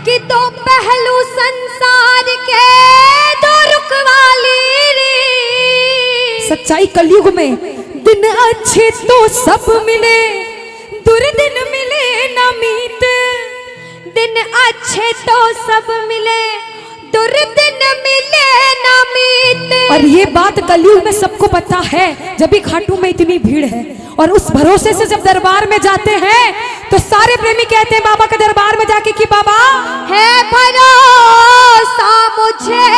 कि दो पहलू संसार के दो रुख वाली रे। सच्चाई कलयुग में दिन अच्छे तो सब मिले, दुर्दिन मिले ना मीत। दिन अच्छे तो सब मिले, दुर्दिन मिले ना मीत। और ये बात कलयुग में सबको पता है, जब भी खाटू में इतनी भीड़ है। और उस भरोसे से जब दरबार में जाते हैं तो सारे प्रेमी कहते हैं बाबा के दरबार में जाके कि बाबा है भरोसा मुझे।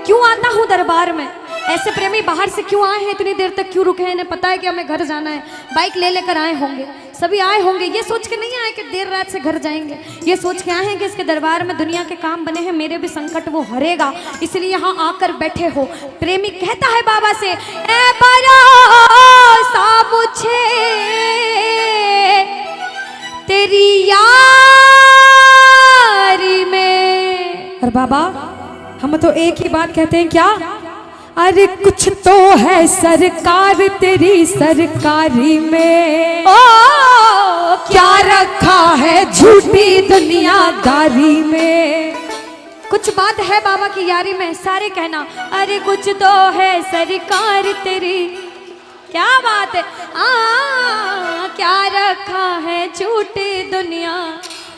क्यों आता हूँ दरबार में? ऐसे प्रेमी बाहर से क्यों आए हैं, इतनी देर तक क्यों रुके हैं? इन्हें पता है कि हमें घर जाना है, बाइक ले लेकर आए होंगे, सभी आए होंगे। ये सोच के नहीं आए कि देर रात से घर जाएंगे, ये सोच के आए हैं कि इसके दरबार में दुनिया के काम बने हैं, मेरे भी संकट वो हरेगा, इसलिए यहाँ आकर बैठे हो। प्रेमी कहता है बाबा से, ऐ भरोसा मुझे तेरी यारी में। और बाबा हम तो एक ही बात कहते हैं, क्या? अरे कुछ तो है सरकार तेरी सरकारी में, ओ क्या रखा है झूठी दुनियादारी में। कुछ बात है बाबा की यारी में, सारे कहना अरे कुछ तो है सरकार तेरी। क्या बात है, क्या रखा है झूठी दुनिया।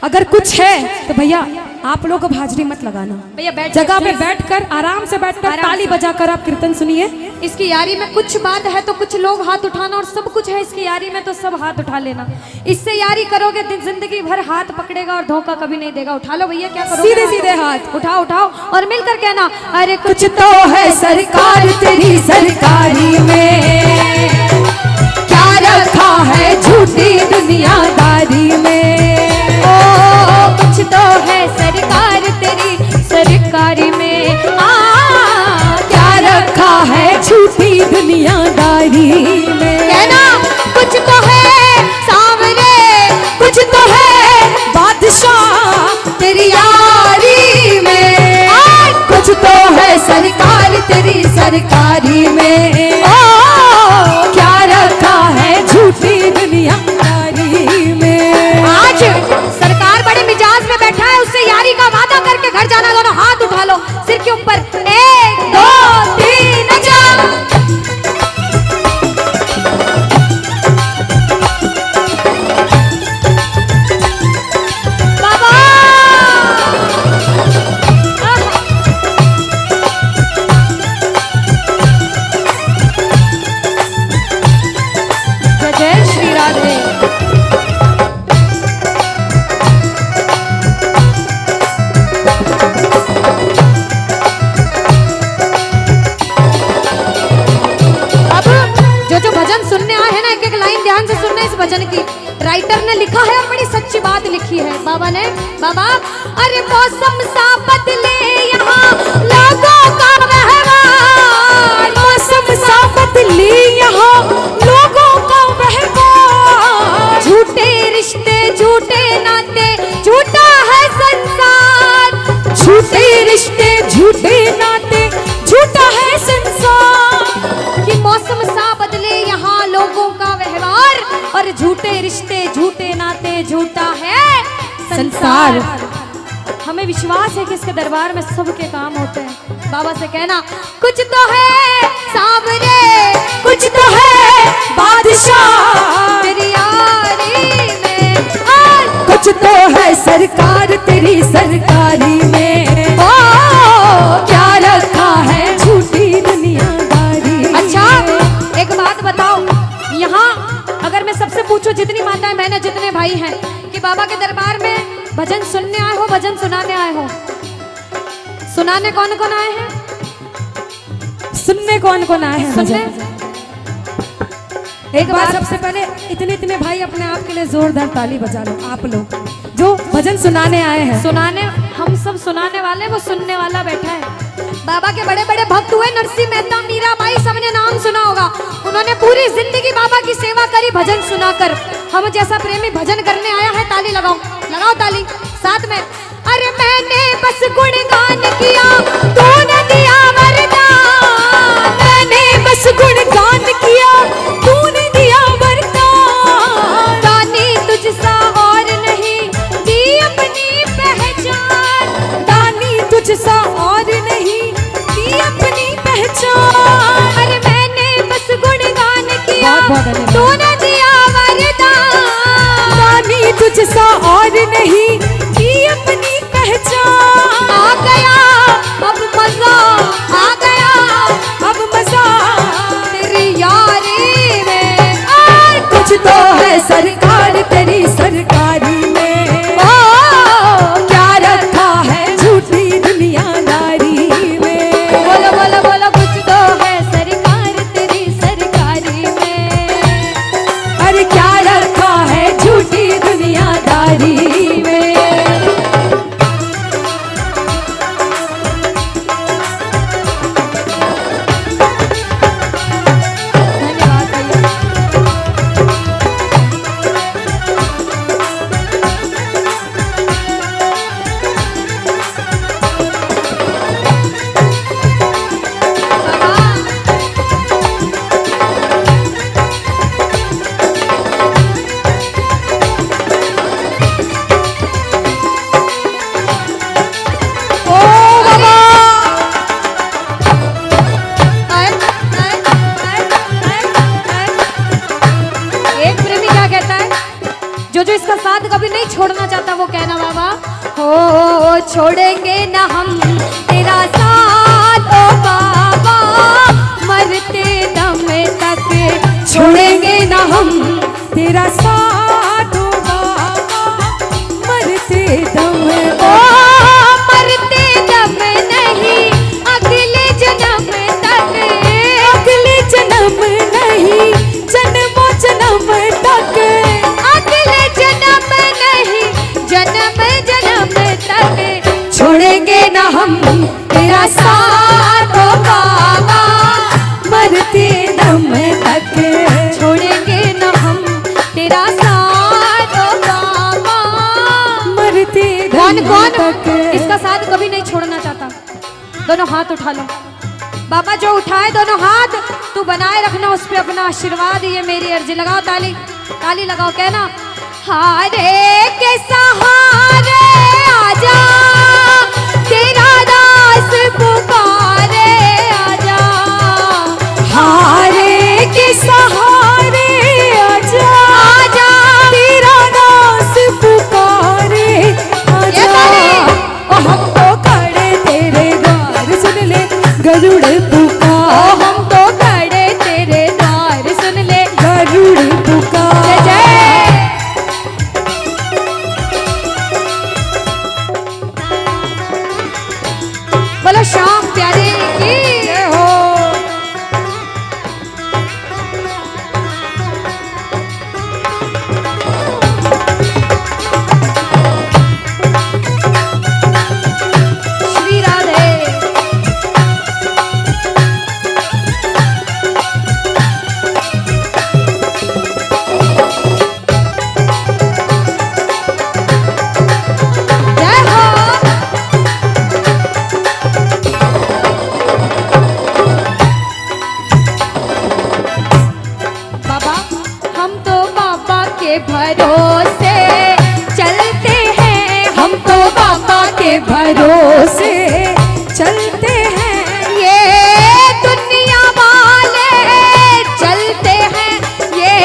अगर कुछ है तो भैया आप लोग अब हाजिरी मत लगाना, भैया बैठ जगह पे बैठकर आराम से बैठकर ताली बजाकर आप कीर्तन सुनिए। इसकी यारी में कुछ बात है तो कुछ लोग हाथ उठाना, और सब कुछ है इसकी यारी में तो सब हाथ उठा लेना। इससे यारी करोगे जिंदगी भर हाथ पकड़ेगा और धोखा कभी नहीं देगा। उठा लो भैया, क्या करोगे? सीधे सीधे हाथ उठाओ उठाओ और मिलकर कहना अरे कुछ तो है सरकार तेरी सरकारी में, क्या रखा है झूठी दुनियादारी में। कुछ तो है सरकार तेरी सरकारी में, क्या रखा है झूठी दुनियादारी में। कहना कुछ तो है सावरे, कुछ तो है बादशाह तेरी यारी में, कुछ तो है सरकार तेरी सरकारी में। क्या रखा है झूठी दुनियादारी में। आज सरकार बड़े मिजाज में बैठा है, उससे यारी का वादा करके घर जाना। दोनों हाथ उठा लो सिर के ऊपर, 1 2 3 जा। बाबा जय जय श्री राधे। जो भजन सुनने आए हैं ना, एक एक लाइन ध्यान से सुनना इस भजन की। राइटर ने लिखा है और बड़ी सच्ची बात लिखी है बाबा ने। बाबा अरे मौसम सा बदले यहाँ लोगों का व्यवहार, मौसम सा बदले यहाँ लोगों का व्यवहार। झूठे रिश्ते झूठे नाते झूठा है संसार, झूठे रिश्ते झूठे नाते झूठा है संसार। कि मौसम सा बदले यहाँ लोगों का व्यवहार, और झूठे रिश्ते झूठे नाते झूठा है संसार। हमें विश्वास है कि इसके दरबार में सबके काम होते हैं। बाबा से कहना कुछ तो है सावरे, कुछ तो है बादशाह तेरी यारी में, कुछ तो है सरकार तेरी सरकारी में। ओ क्या रखा है झूठी दुनियादारी। अच्छा एक बात बताओ, यहाँ अगर मैं सबसे पूछूं, जितनी माताएं बहनें जितने भाई हैं, कि बाबा के दरबार में भजन सुनने आए हो भजन सुनाने आए हो? सुनाने कौन कौन आए हैं? सुनने कौन कौन आए हैं? सुनने एक बार सबसे पहले इतने इतने भाई अपने आप के लिए जोरदार ताली बजा लो, आप लोग जो भजन सुनाने आए हैं। सुनाने हम सब सुनाने वाले, वो सुनने वाला बैठा है। बाबा के बड़े बड़े भक्त हुए, नरसिंह मेहता, मीराबाई, सबने नाम सुना होगा। उन्होंने पूरी जिंदगी बाबा की सेवा करी भजन सुनाकर। हम जैसा प्रेमी भजन करने आया है, ताली लगाओ, लगाओ ताली साथ में। अरे मैंने बस गुणगान किया, तूने दिया वरदान। मैंने बस गुणगान किया, तूने दिया वरदान। दानी तुझसा और नहीं, नहीं की अपनी पहचान। आ गया अब मजा, आ गया अब मजा तेरी यारी में। और कुछ तो है सरकार तेरी सरकारी में, क्या रखा है झूठी दुनियादारी में। बोलो बोलो बोलो, कुछ तो है सरकार तेरी सरकारी में। अरे क्या रखा है झूठी दुनियादारी में। धन्यवाद भैया। ओ बाबा एक प्रेमी क्या कहता है, जो इसका साथ कभी नहीं छोड़ना चाहता वो कहना बाबा, हो छोड़ेंगे ना हम तेरा साथ ओ बाबा, मरते दम तक छोड़ेंगे ना हम तेरा साथ ओ बाबा, मरते दम ओ मरते दम नहीं अगले जन्म तक, अगले जन्म नहीं जन्मों जन्म तक, अगले जन्म नहीं जन्म जन्म तक छोड़ेंगे ना हम तेरा साथ ओ बाबा, मरते दम तक। छोड़ेंगे न हम तेरा साथ ओ बाबा। मरते कौन दम कौन तक। इसका साथ कभी नहीं छोड़ना चाहता? दोनों हाथ उठा लो बाबा, जो उठाए दोनों हाथ, तू बनाए रखना उस पे अपना आशीर्वाद, ये मेरी अर्जी। लगाओ ताली, ताली लगाओ, कहना हारे के सहारे आजा, तेरा दास पुकारे आजा। हारे के सहारे आजा, आजा तेरा दास पुकारे ये आजा। ताली। ओ हम तो खड़े तेरे द्वार, सुन ले गरुड़ ओ पुकार, हम तो खड़े तेरे द्वार, सुन ले गरुड़ पुकार। जय जय। बोलो श्याम प्यारे की जय हो। श्री राधे। जय हो। बाबा हम तो बाबा के भरोसे चलते हैं, हम तो बाबा के भरोसे चलते हैं, ये दुनिया वाले चलते हैं, ये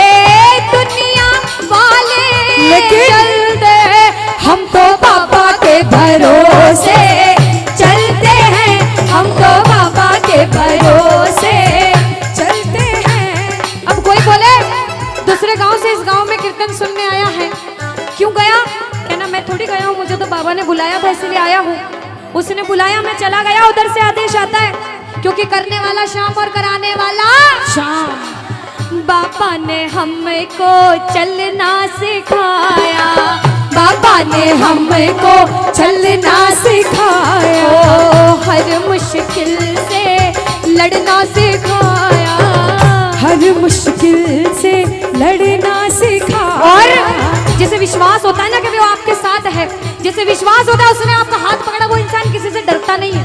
दुनिया वाले लेकिन चलते हैं। हम तो बाबा के भरोसे चलते हैं, हम तो बाबा के भरोसे चलते हैं। अब कोई बोले दूसरे गांव से इस गांव में कीर्तन सुनने आया है, क्यों गया? कहना मैं थोड़ी गया हूँ, मुझे तो बाबा ने बुलाया था इसलिए आया हूँ। उसने बुलाया, मैं चला गया, उधर से आदेश आता है, क्योंकि करने वाला श्याम और कराने वाला शाम। बाबा ने हमको चलना सिखाया, बाबा ने हमको चलना सिखाया, ओ हर मुश्किल से लड़ना सिखाया, हर मुश्किल से लड़ना सिखाया। और जिसे विश्वास होता है ना कि वो आपके साथ है, जिसे विश्वास होता है उसने आपका हाथ पकड़ा, वो इंसान किसी से डरता नहीं है।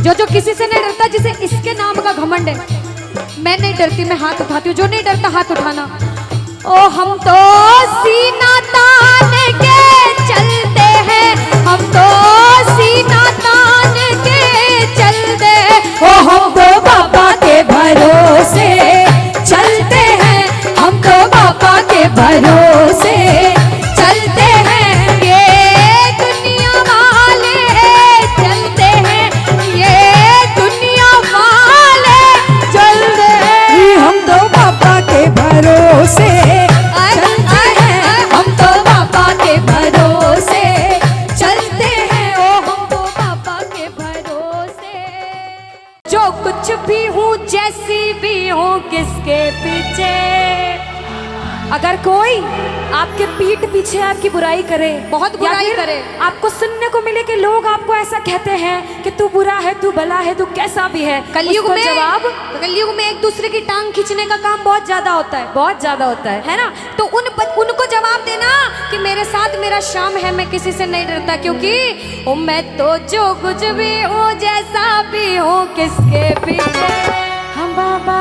जो किसी से नहीं डरता, जिसे इसके नाम का घमंड है, मैं नहीं डरती, मैं हाथ उठाती हूँ। जो नहीं डरता हाथ उठाना। ओ हम तो सीना तान के चलते हैं, हम तो सीना तान के चलते हैं। ओ हम तो बाबा के भरोसे चलते हैं, हम तो बाबा के भरोसे चलते हैं, कोई आपके पीठ पीछे आपकी बुराई करे, बहुत या बुराई फिर करे, आपको सुनने को मिले कि लोग आपको ऐसा कहते हैं कि तू बुरा है, तू भला है, तू कैसा भी है, कलयुग उसको में जवाब कलयुग में एक दूसरे की टांग खींचने का काम बहुत ज्यादा होता है, बहुत ज्यादा होता है ना। तो उनको जवाब देना कि मेरे साथ मेरा शाम है, मैं किसी से नहीं डरता, क्योंकि ओ मैं तो जो कुछ भी हूँ, जैसा भी हूँ, किसके पीछे हम बाबा।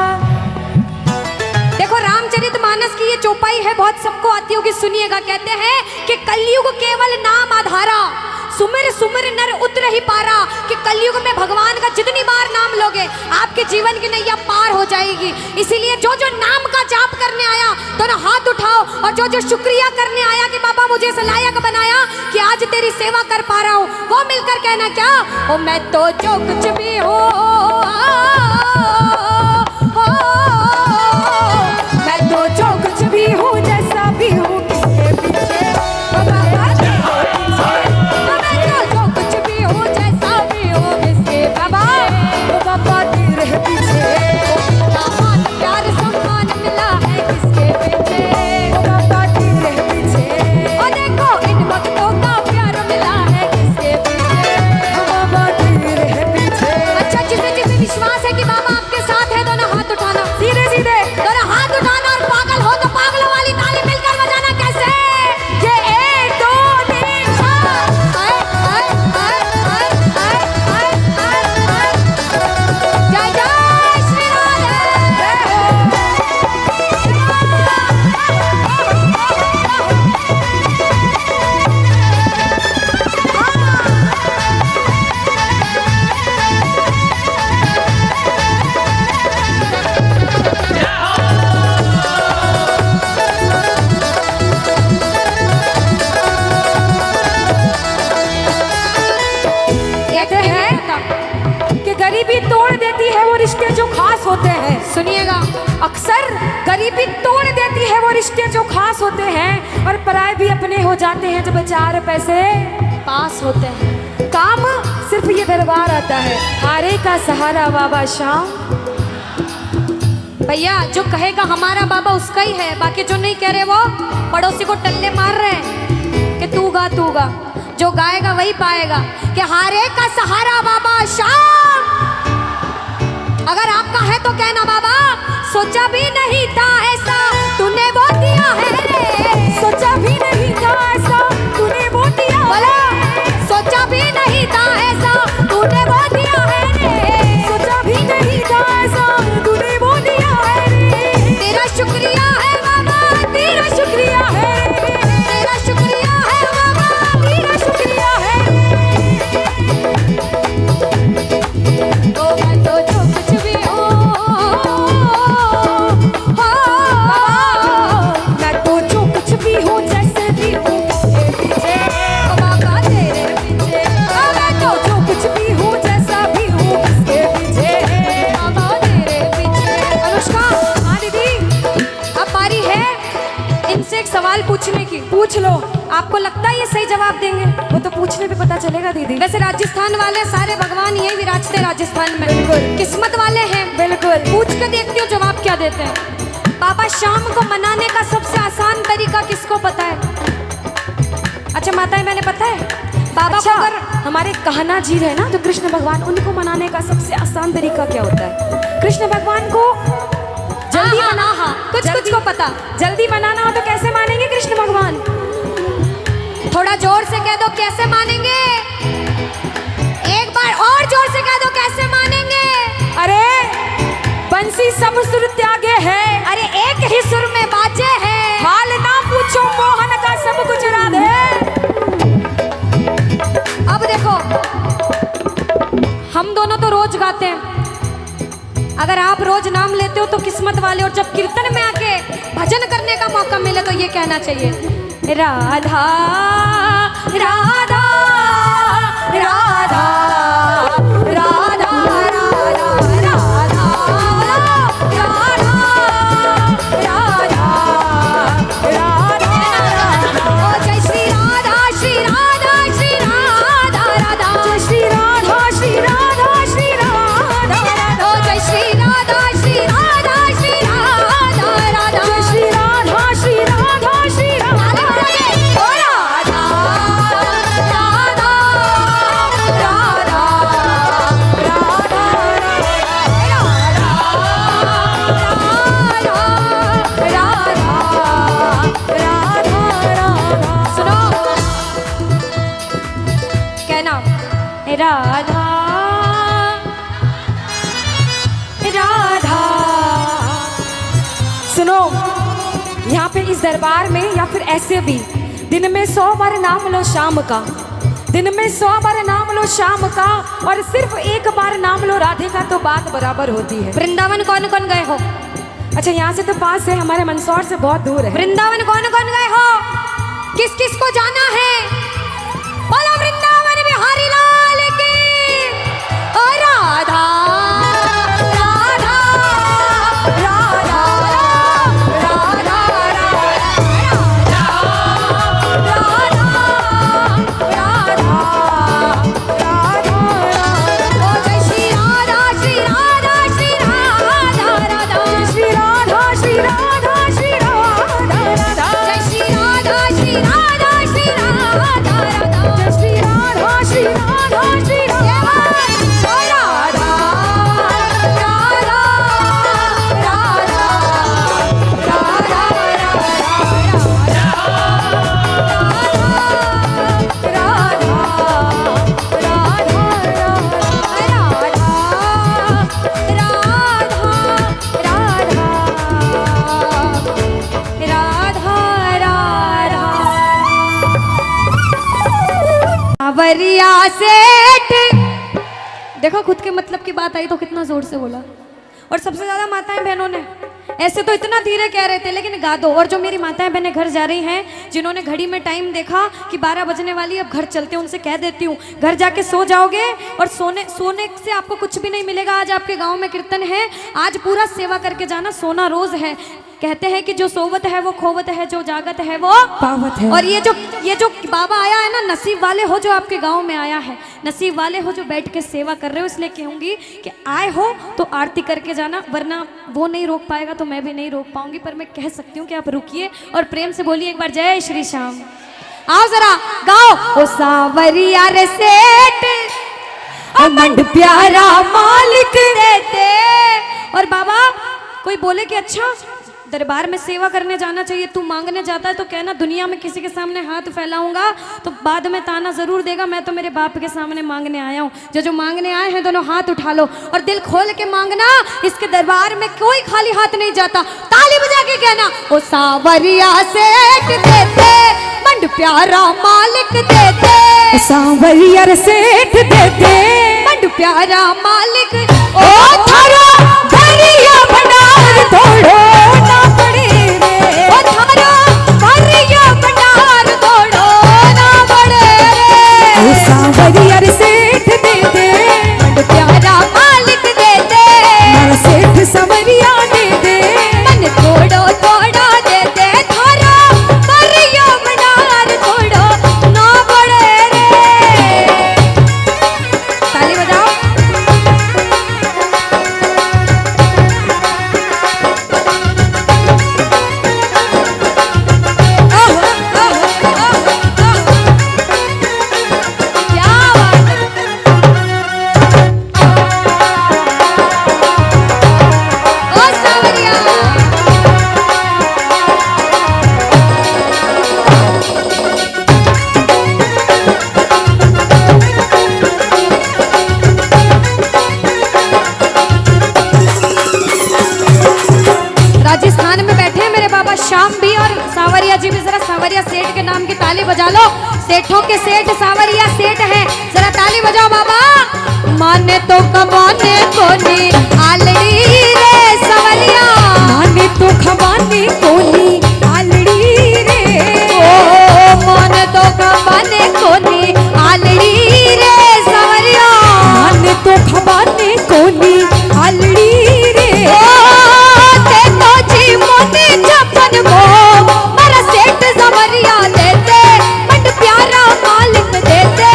देखो रामचरितमानस की ये चौपाई है, बहुत सबको आती होगी, सुनिएगा। कहते हैं कि कलयुग केवल नाम आधारा, सुमिर सुमिर नर उतर ही पारा, कि कलयुग में भगवान का जितनी बार नाम लोगे आपके जीवन की नैया पार हो जाएगी। इसीलिए जो जो नाम का जाप करने आया दोनों हाथ उठाओ, और जो जो शुक्रिया करने आया कि बाबा मुझे इस लायक बनाया कि आज तेरी सेवा कर पा रहा हूँ, वो मिलकर कहना क्या, ओ मैं तो जो कुछ भी हूँ, मैं तो जो कुछ भी हूँ, जैसा भी हूँ, किसके पीछे ओ बाबा तेरे पीछे, मैं तो जो कुछ भी हूँ, जैसा भी हूँ, किसके बाबा ओ बाबा तेरे पीछे, दामाद प्यार सम्मान मिला है किसके पीछे, ओ बाबा तेरे पीछे, और देखो इन भक्तों का प्यार मिला है किसके पीछे, ओ बाबा तेरे पीछे। अच्छा जिसे जिसे विश्वास है कि बाबा आपके साथ है, दोनों हाथ उठाना, सीधे सीधे दोनों हाथ उठाना, और पागल हो तो पागलों वाली ताली मिलकर बजाना। कैसे? ये 1 2 3 जय जय श्री कहते हैं कि गरीबी तोड़ देती है वो रिश्ते जो खास होते हैं। सुनिएगा, अक्सर गरीबी तोड़ देती है वो रिश्ते जो खास होते हैं, और पराए भी अपने हो जाते हैं जब 4 पैसे पास होते हैं। काम सिर्फ ये दरबार आता है, हारे का सहारा बाबा शाम। भैया जो कहेगा हमारा बाबा उसका ही है, बाकी जो नहीं कह रहे वो पड़ोसी को टल्ले मार रहे हैं कि तू गा तू गा। जो गाएगा वही पाएगा कि हारे का सहारा बाबा शाम। अगर आपका है तो कहना बाबा सोचा भी नहीं था ऐसा तूने वो दिया है रे, सोचा भी नहीं था ऐसा तूने वो दिया, बोला सोचा भी नहीं था ऐसा तूने वो दिया है रे, सोचा भी नहीं था ऐसा तूने वो दिया है रे। तेरा शुक्रिया है बाबा, तेरा शुक्रिया है, तेरा शुक्रिया है बाबा, तेरा शुक्रिया है। तो मैं तो जो कुछ भी हूँ, मैं तो जो कुछ भी हूँ, जैसे भी हूँ, किसके पीछे ओ बाबा तेरे पीछे, मैं तो जो कुछ भी हूँ, जैसा भी हूँ, किसके पीछे बाबा तेरे पीछे। अनुष्का, हाँ दीदी, अब बारी है इनसे एक सवाल पूछने की। पूछ लो। आपको लगता है ये सही जवाब देंगे? वो तो पूछने पे पता चलेगा दीदी। वैसे राजस्थान वाले सारे भगवान यही विराजते राजस्थान में, बिल्कुल। किस्मत वाले हैं। बिल्कुल। पूछ के देखती हूँ जवाब क्या देते हैं। बाबा शाम को मनाने का सबसे आसान तरीका किसको पता है? अच्छा माताएं मैंने पता है बाबा अच्छा, को अगर हमारे कहना जी है ना जो कृष्ण भगवान, उनको मनाने का सबसे आसान तरीका क्या होता है? कृष्ण भगवान को जल्दी हाँ, मना, हाँ, कुछ कुछ को पता। जल्दी मनाना हो तो कैसे मानेंगे कृष्ण भगवान? थोड़ा जोर से कह दो कैसे मानेंगे, एक बार और जोर से कह दो कैसे मानेंगे। अरे बंसी सब सुर त्यागे है, अरे एक ही सुर में बाजे है, हाल ना पूछो मोहन का सब कुछ राधे। अब देखो हम दोनों तो रोज गाते हैं, अगर आप रोज नाम लेते हो तो किस्मत वाले, और जब कीर्तन में आके भजन करने का मौका मिले तो ये कहना चाहिए राधा राधा राधा राधा राधा राधा राधा। ओ जय श्री राधा श्री राधा श्री राधा राधा, जय श्री राधा श्री राधा श्री राधा, ओ जय श्री राधा श्री राधा श्री राधा राधा, जय श्री राधा श्री राधा राधा राधा। सुनो, यहाँ पे इस दरबार में या फिर ऐसे भी दिन में 100 बार नाम लो शाम का, दिन में 100 बार नाम लो शाम का, और सिर्फ एक बार नाम लो राधे का तो बात बराबर होती है। वृंदावन कौन कौन गए हो? अच्छा, यहाँ से तो पास है, हमारे मंदसौर से बहुत दूर है। वृंदावन कौन कौन गए हो? किस किस को जाना है? बोलो वृंदावन बिहारी लाल की। ओ राधा राधा राधा राधा राधा। ओ जय श्री राधा श्री राधा श्री राधा राधा। श्री राधा श्री राधा श्री राधा राधा। जय श्री राधा श्री राधा श्री राधा राधा। जय श्री राधा श्री राधा श्री राधा। ओ राधा राधा सावरिया सेठ। देखो, खुद के मतलब की बात आई तो कितना जोर से बोला। और सबसे ज्यादा माताएं बहनों ने, ऐसे तो इतना धीरे कह रहे थे लेकिन गा दो। और जो मेरी माताएं बहनें घर जा रही हैं, जिन्होंने घड़ी में टाइम देखा कि 12 बजने वाली, अब घर चलते हैं, उनसे कह देती हूँ घर जाके सो जाओगे और सोने से आपको कुछ भी नहीं मिलेगा। आज आपके गांव में कीर्तन है, आज पूरा सेवा करके जाना, सोना रोज है। कहते हैं कि जो सोवत है वो खोवत है, जो जागत है वो पावत है। और ये जो बाबा आया है ना, नसीब वाले हो जो आपके गांव में आया है, नसीब वाले हो जो बैठ के सेवा कर रहे हो। इसलिए कहूंगी कि आए हो तो आरती करके जाना, वरना वो नहीं रोक पाएगा तो मैं भी नहीं रोक पाऊंगी। पर मैं कह सकती हूँ कि आप रुकिए और प्रेम से बोलिए एक बार जय श्री श्याम। आओ जरा गाओ। ओ सावरिया रे सेठ मंड प्यारा मालिक देते। और बाबा कोई बोले कि अच्छा दरबार में सेवा करने जाना चाहिए, तू मांगने जाता है तो कहना दुनिया में किसी के सामने हाथ फैलाऊंगा तो बाद में ताना जरूर देगा। मैं तो मेरे बाप के सामने मांगने आया हूँ। जो मांगने आए हैं दोनों हाथ उठा लो और दिल खोल के मांगना। इसके दरबार में कोई खाली हाथ नहीं जाता। ताली बजा के कहना ओ सावरिया सेठ देते, मंड प्यारा मालिक देते। सांवरिया रे सेठ देते, मंड प्यारा मालिक। ओ थारा भरिया भंडार तोड़ो ना पड़े रे। ओ थारा भरिया भंडार तोड़ो ना पड़े रे। ओ सांवरिया रे सेठ देते, मंड प्यारा मालिक देते। मारा सेठ सांवरिया देते, मन तोड़ो तोड़ो देते। थारा भरिया भंडार तोड़ो ना पड़े रे। ताली बजाओ। राजस्थान में बैठे हैं मेरे बाबा श्याम भी और सावरिया जी भी। जरा सावरिया सेठ के नाम की ताली बजा लो। सेठों के सेठ सावरिया सेठ हैं, जरा ताली बजाओ बाबा। माने तो कमाने को नहीं आलड़ी रे सवरिया, माने तो खवाने कोनी आलड़ी रे। ओ माने तो कमाने को नहीं आलड़ी रे सवरिया, माने तो खवाने कोनी आलड़ी रे। मारा सेठ सवरिया देते, मंड प्यारा मालिक देते।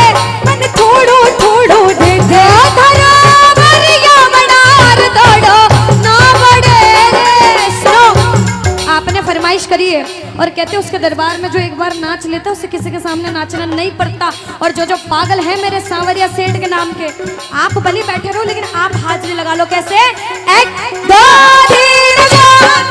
मन थोड़ो थोड़ो देते, थारा भरिया भंडार तोड़ो ना पड़े रे। सुनो, आपने फरमाइश करी है और कहते उसके दरबार में जो एक बार नाच लेता उसे किसी के सामने नाचना नहीं पड़ता। और जो पागल है मेरे सांवरिया सेठ के नाम के, आप भले बैठे रहो लेकिन आप हाजिरी लगा लो। कैसे? एक दो तीन चार।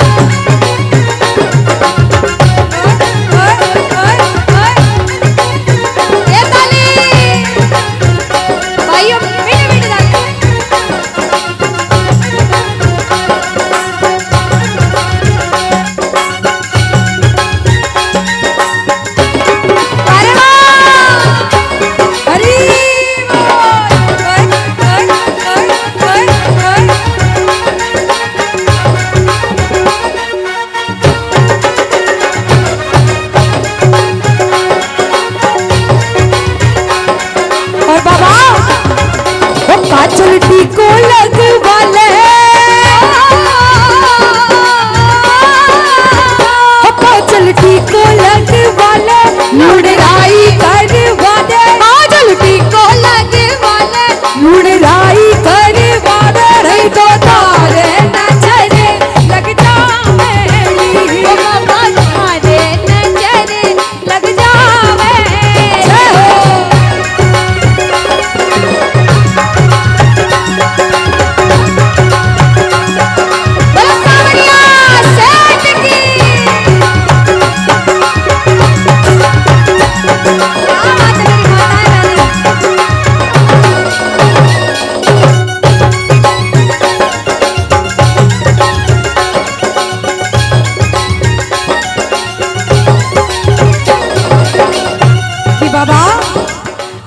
बाबा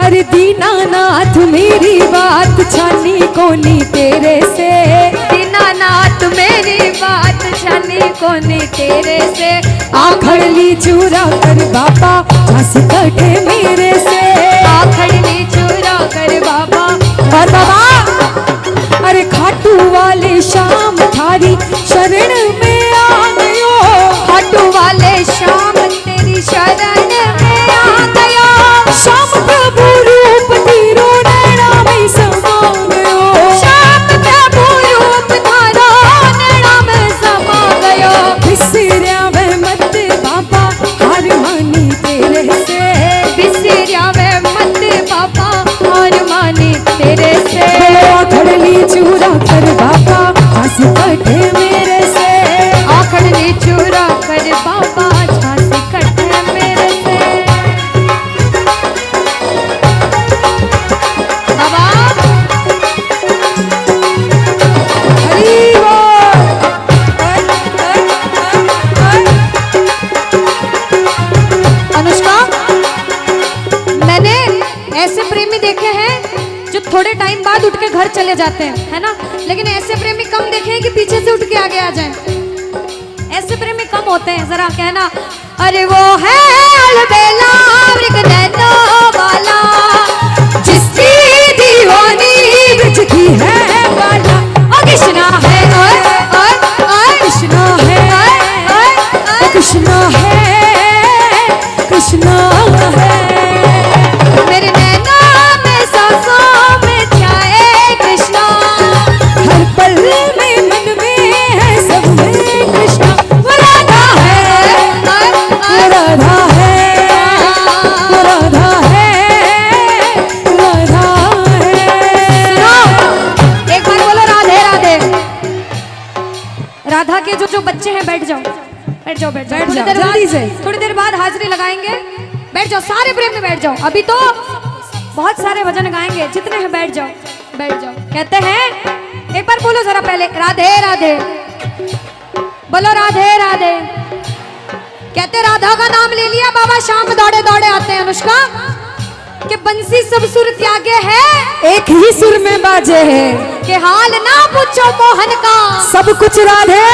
अरे दीनानाथ मेरी बात छानी कोनी तेरे से, दीनानाथ मेरी बात छानी कोनी तेरे से, आखड़ ली चूरा कर बाबा झांसी कटे मेरे से, आखड़ ली चूरा कर बाबा। और बाबा अरे खाटू वाले शाम थारी शरण में आ गयो, खाटू वाले शाम तेरी शरण में आ गयो, श्याम प्रभु रूप तेरो नैना में समा गयो, श्याम प्रभु रूप थारो नैना में समा गयो, बिसरिया वे मत बाबा हार मानी तेरे से, बिसरिया वे मत बाबा हार मानी तेरे से, आखड़ ली चूरा कर बाबा झांसी कटे मेरे से, आखड़ ली चूरा कर बाबा झांसी कटे मेरे से। बाबा हरि बोल। अनुष्का, मैंने ऐसे प्रेमी देखे हैं जो थोड़े टाइम बाद उठ के घर चले जाते हैं, है ना, लेकिन ऐसे प्रेमी कम देखे हैं कि पीछे से उठ के आगे आ जाएं। ऐसे प्रेमी कम होते हैं, जरा कहना अरे वो है अलबेला मृग नैनों वाला, जिसकी दीवानी ब्रज की है बाला, ओ कृष्णा है, ओए ओए ओए कृष्णा है, ओए कृष्णा है, कृष्णा है, मेरे नैना में सांसों में छाए कृष्णा, हर पल में मन में है सब में कृष्णा, वो राधा है, वो राधा है, वो राधा है, राधा है। सुनो, एक बार बोलो राधे राधे। राधा के जो बच्चे हैं बैठ जाओ, बैठ जाओ, बैठ जाओ, बैठ थोड़ी जाओ, देर जल्दी बाद, से। थोड़ी देर बाद हाजिरी लगाएंगे। बैठ जाओ, सारे प्रेम में बैठ जाओ, अभी तो बहुत सारे भजन गाएंगे, जितने हैं बैठ जाओ, बैठ जाओ। कहते हैं, एक बार बोलो जरा पहले राधे राधे, बोलो राधे राधे। कहते राधा का नाम ले लिया बाबा शाम दौड़े दौड़े आते हैं। अनुष्का, कि बंसी सब सुर त्यागे है, एक ही सुर में बाजे है, कि हाल ना पूछो मोहन का, सब कुछ राधे